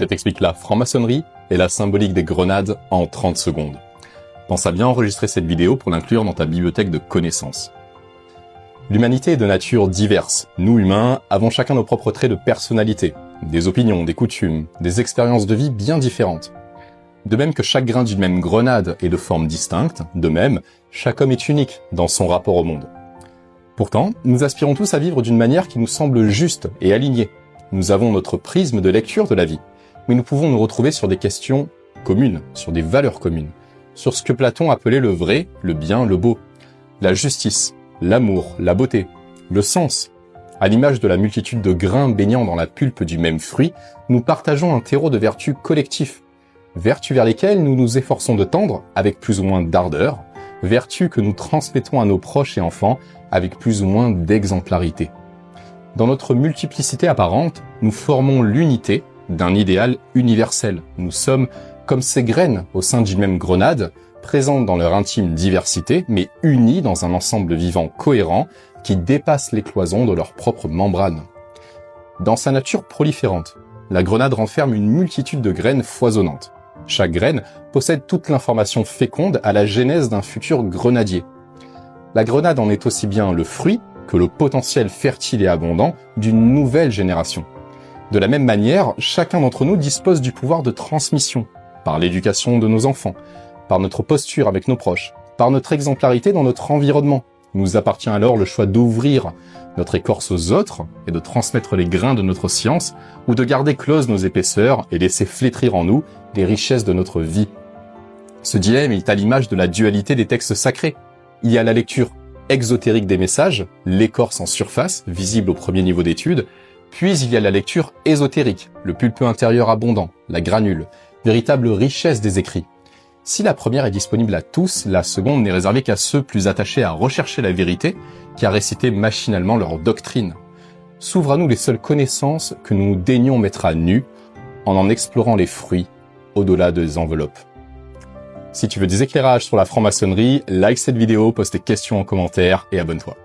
je t'explique la franc-maçonnerie et la symbolique des grenades en 30 secondes. Pense à bien enregistrer cette vidéo pour l'inclure dans ta bibliothèque de connaissances. L'humanité est de nature diverse. Nous, humains, avons chacun nos propres traits de personnalité, des opinions, des coutumes, des expériences de vie bien différentes. De même que chaque grain d'une même grenade est de forme distincte, de même, chaque homme est unique dans son rapport au monde. Pourtant, nous aspirons tous à vivre d'une manière qui nous semble juste et alignée. Nous avons notre prisme de lecture de la vie, mais nous pouvons nous retrouver sur des questions communes, sur des valeurs communes, sur ce que Platon appelait le vrai, le bien, le beau, la justice, l'amour, la beauté, le sens. À l'image de la multitude de grains baignant dans la pulpe du même fruit, nous partageons un terreau de vertus collectifs, vertus vers lesquelles nous nous efforçons de tendre avec plus ou moins d'ardeur, vertus que nous transmettons à nos proches et enfants avec plus ou moins d'exemplarité. Dans notre multiplicité apparente, nous formons l'unité d'un idéal universel. Nous sommes comme ces graines au sein d'une même grenade, présentes dans leur intime diversité, mais unies dans un ensemble vivant cohérent qui dépasse les cloisons de leur propre membrane. Dans sa nature proliférante, la grenade renferme une multitude de graines foisonnantes. Chaque graine possède toute l'information féconde à la genèse d'un futur grenadier. La grenade en est aussi bien le fruit que le potentiel fertile et abondant d'une nouvelle génération. De la même manière, chacun d'entre nous dispose du pouvoir de transmission, par l'éducation de nos enfants, par notre posture avec nos proches, par notre exemplarité dans notre environnement. Il nous appartient alors le choix d'ouvrir notre écorce aux autres et de transmettre les grains de notre science, ou de garder closes nos épaisseurs et laisser flétrir en nous les richesses de notre vie. Ce dilemme est à l'image de la dualité des textes sacrés. Il y a la lecture exotérique des messages, l'écorce en surface, visible au premier niveau d'étude, puis il y a la lecture ésotérique, le pulpe intérieur abondant, la granule, véritable richesse des écrits. Si la première est disponible à tous, la seconde n'est réservée qu'à ceux plus attachés à rechercher la vérité qu'à réciter machinalement leur doctrine. S'ouvrent à nous les seules connaissances que nous daignons mettre à nu en explorant les fruits au-delà des enveloppes. Si tu veux des éclairages sur la franc-maçonnerie, like cette vidéo, pose tes questions en commentaire et abonne-toi.